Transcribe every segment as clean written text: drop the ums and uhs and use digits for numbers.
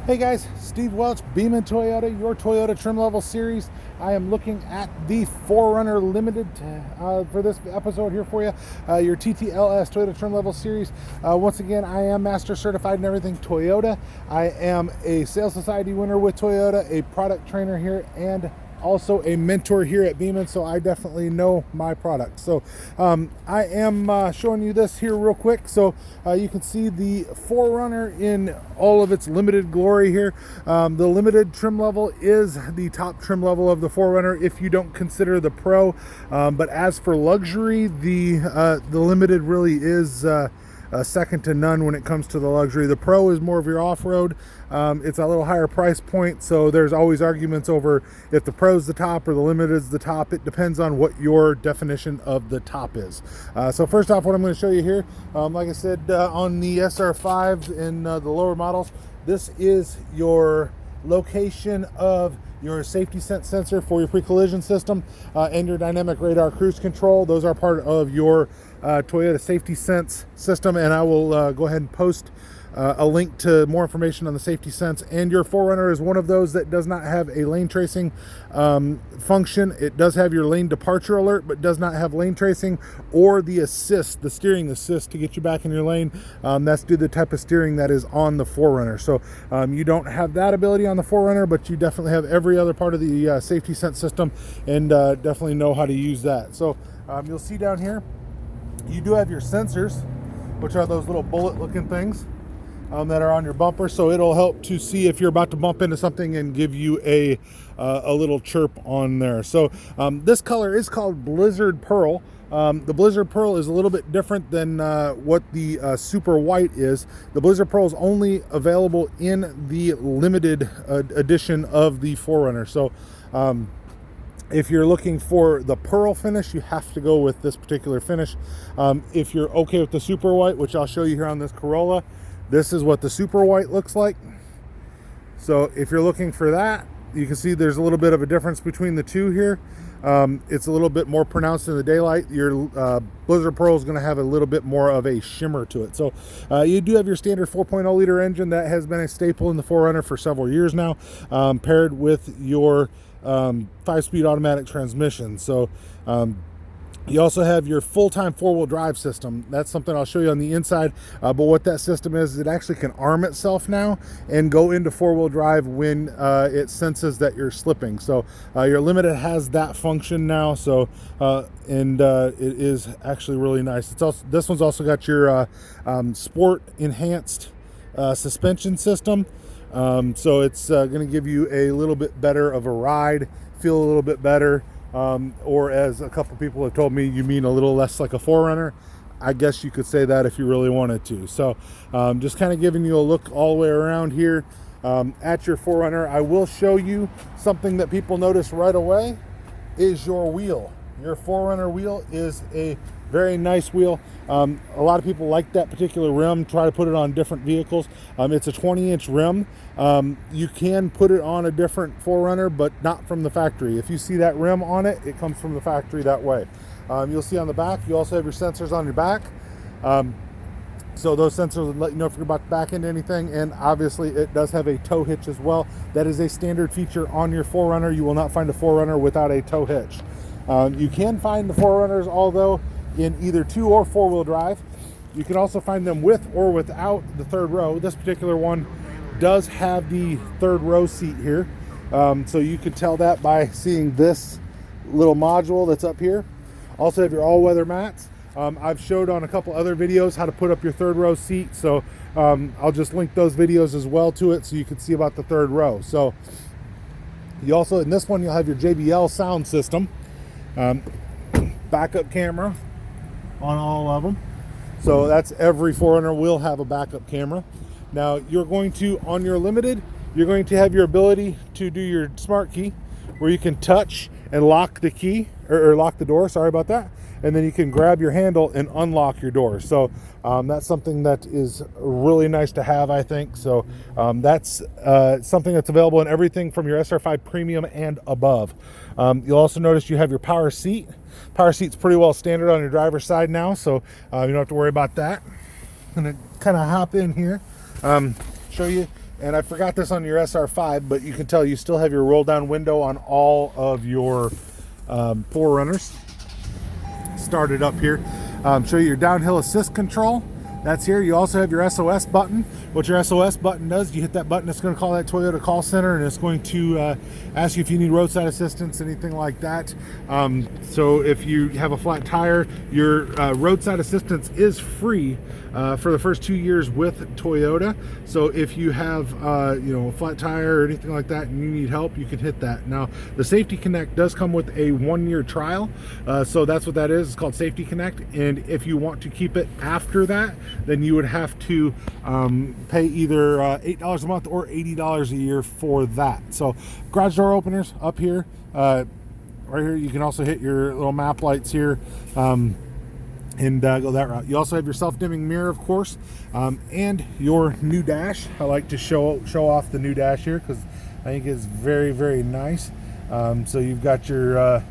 Hey guys, Steve Welch, Beeman Toyota, your Toyota trim level series. I am looking at the 4Runner Limited for this episode here for you, your TTLS Toyota trim level series. Once again, I am master certified in everything Toyota. I am a Sales Society winner with Toyota, a product trainer here, and also a mentor here at Beeman, so I definitely know my product. So I am showing you this here real quick, so you can see the 4Runner in all of its limited glory here. The limited trim level is the top trim level of the 4Runner if you don't consider the Pro, but as for luxury, the limited really is second to none when it comes to the luxury. The Pro is more of your off-road. It's a little higher price point, so there's always arguments over if the Pro's the top or the Limited is the top. It depends on what your definition of the top is. So first off, what I'm going to show you here, like I said, on the SR5s in the lower models, this is your location of your safety sense sensor for your pre-collision system and your dynamic radar cruise control. Those are part of your Toyota safety sense system, and I will go ahead and post a link to more information on the safety sense. And your 4Runner is one of those that does not have a lane tracing function. It does have your lane departure alert, but does not have lane tracing or the assist, the steering assist to get you back in your lane. That's due to the type of steering that is on the 4Runner. So you don't have that ability on the 4Runner, but you definitely have every other part of the safety sense system, and definitely know how to use that. So you'll see down here, you do have your sensors, which are those little bullet looking things that are on your bumper, so it'll help to see if you're about to bump into something and give you a little chirp on there. So this color is called Blizzard Pearl. The Blizzard Pearl is a little bit different than what the Super White is. The Blizzard Pearl is only available in the limited edition of the 4Runner. So if you're looking for the pearl finish, you have to go with this particular finish. If you're okay with the Super White, which I'll show you here on this Corolla, this is what the Super White looks like. So if you're looking for that, you can see there's a little bit of a difference between the two here. It's a little bit more pronounced in the daylight. Your Blizzard Pearl is going to have a little bit more of a shimmer to it. So you do have your standard 4.0 liter engine that has been a staple in the 4Runner for several years now, paired with your 5-speed automatic transmission. So you also have your full-time four-wheel drive system. That's something I'll show you on the inside, but what that system is, it actually can arm itself now and go into four-wheel drive when it senses that you're slipping. So your Limited has that function now, so it is actually really nice. It's also, this one's also got your sport enhanced suspension system. So it's going to give you a little bit better of a ride, feel a little bit better, or as a couple people have told me, you mean a little less like a 4Runner. I guess you could say that if you really wanted to. So just kind of giving you a look all the way around here at your 4Runner. I will show you something that people notice right away is your wheel. Your 4Runner wheel is a very nice wheel. A lot of people like that particular rim, try to put it on different vehicles. It's a 20-inch rim. You can put it on a different 4Runner, but not from the factory. If you see that rim on it, it comes from the factory that way. You'll see on the back, you also have your sensors on your back. So those sensors will let you know if you're about to back into anything, and obviously it does have a tow hitch as well. That is a standard feature on your 4Runner. You will not find a 4Runner without a tow hitch. You can find the 4Runners, although, in either 2 or 4-wheel drive. You can also find them with or without the third row. This particular one does have the third row seat here. So you could tell that by seeing this little module that's up here. Also have your all-weather mats. I've showed on a couple other videos how to put up your third row seat. So I'll just link those videos as well to it so you can see about the third row. So you also, in this one, you'll have your JBL sound system. Backup camera on all of them. So that's every 4Runner will have a backup camera. Now you're going to, on your Limited, you're going to have your ability to do your smart key where you can touch and lock the key or lock the door, sorry about that, and then you can grab your handle and unlock your door. So that's something that is really nice to have, I think. So that's something that's available in everything from your SR5 Premium and above. You'll also notice you have your power seat. Power seat's pretty well standard on your driver's side now, so you don't have to worry about that. I'm gonna kind of hop in here, show you. And I forgot this on your SR5, but you can tell you still have your roll down window on all of your 4Runners. Started up here. Show you your downhill assist control. That's here. You also have your SOS button. What your SOS button does, you hit that button, it's going to call that Toyota call center, and it's going to ask you if you need roadside assistance, anything like that. So if you have a flat tire, your roadside assistance is free for the first 2 years with Toyota. So if you have a flat tire or anything like that and you need help, you can hit that. Now the Safety Connect does come with a 1-year trial, so that's what that is. It's called Safety Connect, and if you want to keep it after that, then you would have to pay either $8 a month or $80 a year for that. So garage door openers up here, right here. You can also hit your little map lights here and go that route. You also have your self-dimming mirror, of course, and your new dash. I like to show off the new dash here because I think it's very, very nice. So you've got your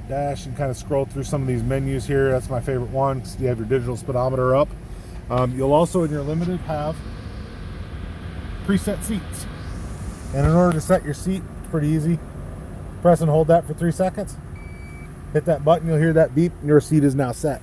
dash and kind of scroll through some of these menus here. That's my favorite one because you have your digital speedometer up. You'll also in your limited have preset seats, and in order to set your seat, it's pretty easy. Press and hold that for 3 seconds, hit that button, you'll hear that beep, and your seat is now set.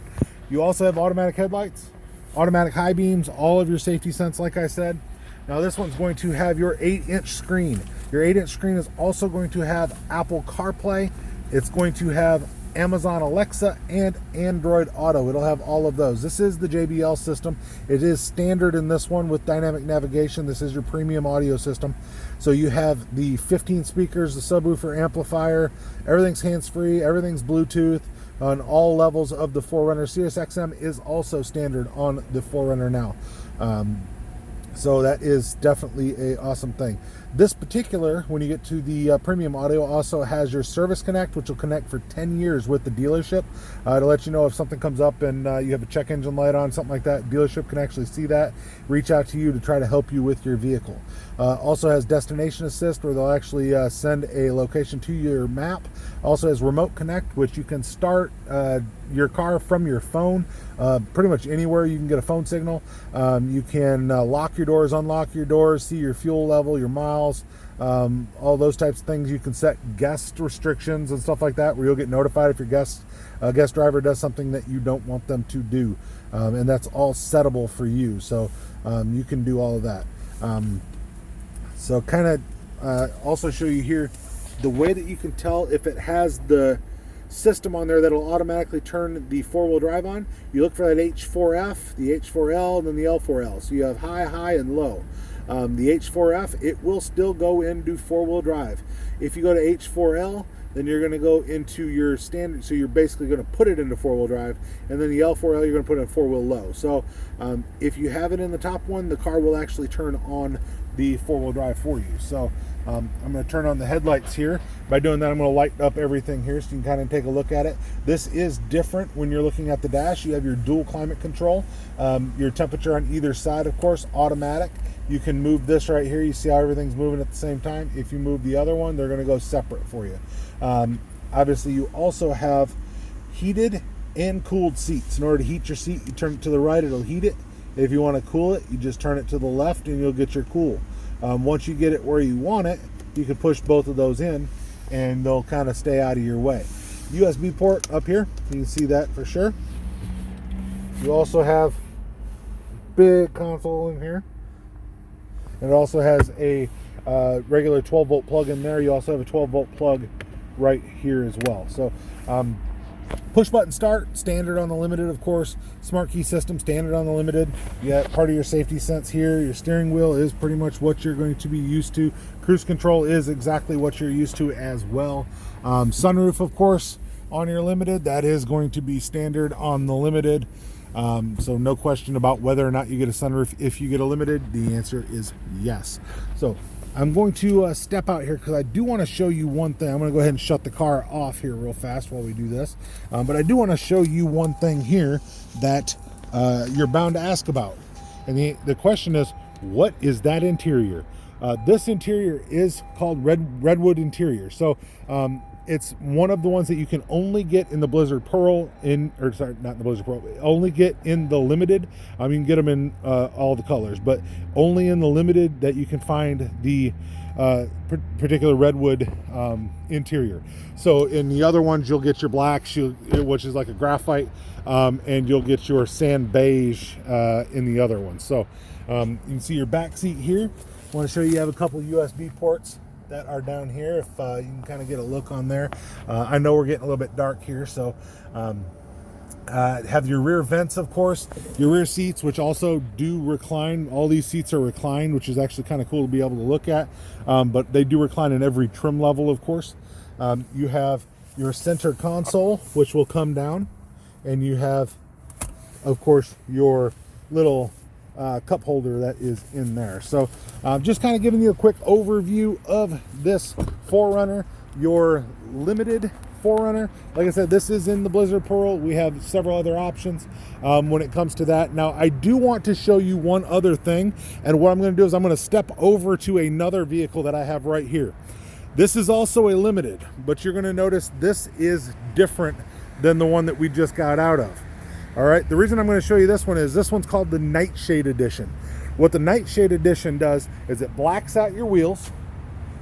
You also have automatic headlights, automatic high beams, all of your safety sense, like I said. Now this one's going to have your 8-inch screen. Your 8-inch screen is also going to have Apple CarPlay. It's going to have Amazon Alexa and Android Auto. It'll have all of those. This is the JBL system. It is standard in this one with dynamic navigation. This is your premium audio system. So you have the 15 speakers, the subwoofer, amplifier, everything's hands-free, everything's Bluetooth on all levels of the 4Runner. Sirius XM is also standard on the 4Runner now. So that is definitely an awesome thing. This particular, when you get to the premium audio, also has your Service Connect, which will connect for 10 years with the dealership to let you know if something comes up and you have a check engine light on, something like that. Dealership can actually see that, reach out to you to try to help you with your vehicle. Also has Destination Assist, where they'll actually send a location to your map. Also has Remote Connect, which you can start your car from your phone. Pretty much anywhere you can get a phone signal. You can lock your doors, unlock your doors, see your fuel level, your miles, all those types of things. You can set guest restrictions and stuff like that, where you'll get notified if your guest driver does something that you don't want them to do, and that's all settable for you. So you can do all of that. So kind of also show you here the way that you can tell if it has the system on there that'll automatically turn the 4-wheel drive on. You look for that H4F, the H4L, and then the L4L. So you have high, and low. The H4F, it will still go into 4-wheel drive. If you go to H4L, then you're going to go into your standard, so you're basically going to put it into 4-wheel drive, and then the L4L you're going to put in 4-wheel low. So if you have it in the top one, the car will actually turn on the 4-wheel drive for you. So I'm going to turn on the headlights here. By doing that, I'm going to light up everything here so you can kind of take a look at it. This is different when you're looking at the dash. You have your dual climate control, your temperature on either side, of course, automatic. You can move this right here. You see how everything's moving at the same time. If you move the other one, they're going to go separate for you. Obviously, you also have heated and cooled seats. In order to heat your seat, you turn it to the right, it'll heat it. If you want to cool it, you just turn it to the left and you'll get your cool. Once you get it where you want it, you can push both of those in and they'll kind of stay out of your way. USB port up here, you can see that for sure. You also have big console in here. And it also has a regular 12-volt plug in there. You also have a 12-volt plug right here as well. So push button start, standard on the Limited, of course. Smart key system, standard on the Limited. You got part of your safety sense here. Your steering wheel is pretty much what you're going to be used to. Cruise control is exactly what you're used to as well. Sunroof, of course, on your Limited. That is going to be standard on the Limited. So no question about whether or not you get a sunroof. If you get a Limited, the answer is yes. So I'm going to step out here because I do want to show you one thing. I'm going to go ahead and shut the car off here real fast while we do this. But I do want to show you one thing here that you're bound to ask about. And the question is, what is that interior? This interior is called redwood interior. So it's one of the ones that you can only get in the Blizzard Pearl, or sorry, not in the Blizzard Pearl, only get in the Limited. You can get them in all the colors, but only in the Limited that you can find the particular redwood interior. So in the other ones, you'll get your blacks, which is like a graphite, and you'll get your sand beige in the other ones. So you can see your back seat here. I want to show you have a couple USB ports that are down here, if you can kind of get a look on there. I know we're getting a little bit dark here, so have your rear vents, of course, your rear seats, which also do recline. All these seats are reclined, which is actually kind of cool to be able to look at, but they do recline in every trim level, of course. You have your center console, which will come down, and you have, of course, your little cup holder that is in there. So just kind of giving you a quick overview of this 4Runner, your limited 4Runner. Like I said, this is in the Blizzard Pearl. We have several other options when it comes to that. Now, I do want to show you one other thing, and what I'm going to do is I'm going to step over to another vehicle that I have right here. This is also a limited, but you're going to notice this is different than the one that we just got out of. All right, the reason I'm going to show you this one is this one's called the Nightshade Edition. What the Nightshade Edition does is it blacks out your wheels,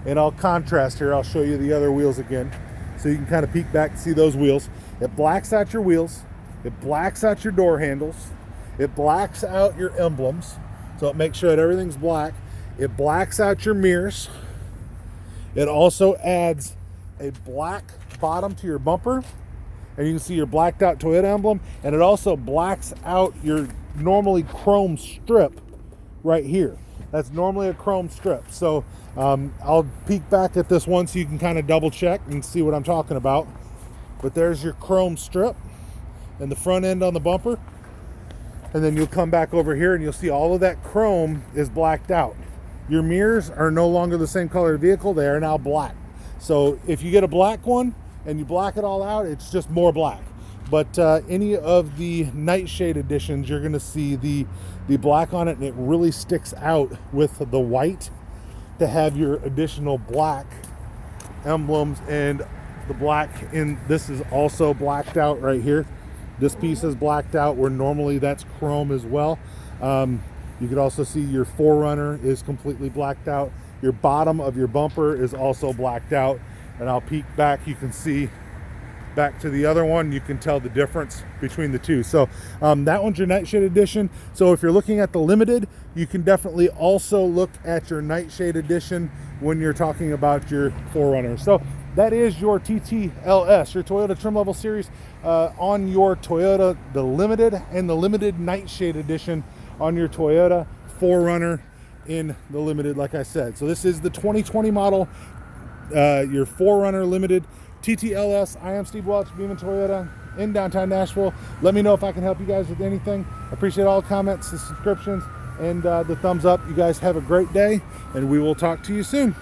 and I'll contrast here. I'll show you the other wheels again, so you can kind of peek back and see those wheels. It blacks out your wheels, it blacks out your door handles, it blacks out your emblems, so it makes sure that everything's black. It blacks out your mirrors. It also adds a black bottom to your bumper, and you can see your blacked out Toyota emblem, and it also blacks out your normally chrome strip right here. That's normally a chrome strip. So I'll peek back at this one so you can kind of double check and see what I'm talking about. But there's your chrome strip and the front end on the bumper, and then you'll come back over here and you'll see all of that chrome is blacked out. Your mirrors are no longer the same color vehicle, they are now black. So if you get a black one and you black it all out, it's just more black. But any of the Nightshade editions, you're gonna see the black on it, and it really sticks out with the white to have your additional black emblems, and the black in this is also blacked out right here. This piece is blacked out where normally that's chrome as well. You could also see your 4Runner is completely blacked out. Your bottom of your bumper is also blacked out. And I'll peek back, you can see back to the other one, you can tell the difference between the two. So that one's your Nightshade Edition. So if you're looking at the limited, you can definitely also look at your Nightshade Edition when you're talking about your 4Runner. So that is your TTLS, your Toyota Trim Level Series on your Toyota, the limited, and the limited Nightshade Edition on your Toyota 4Runner in the limited, like I said. So this is the 2020 model, your 4Runner limited TTLS. I am Steve Welch, Beeman Toyota in downtown Nashville. Let me know if I can help you guys with anything. I appreciate all the comments, the subscriptions, and the thumbs up. You guys have a great day, and we will talk to you soon.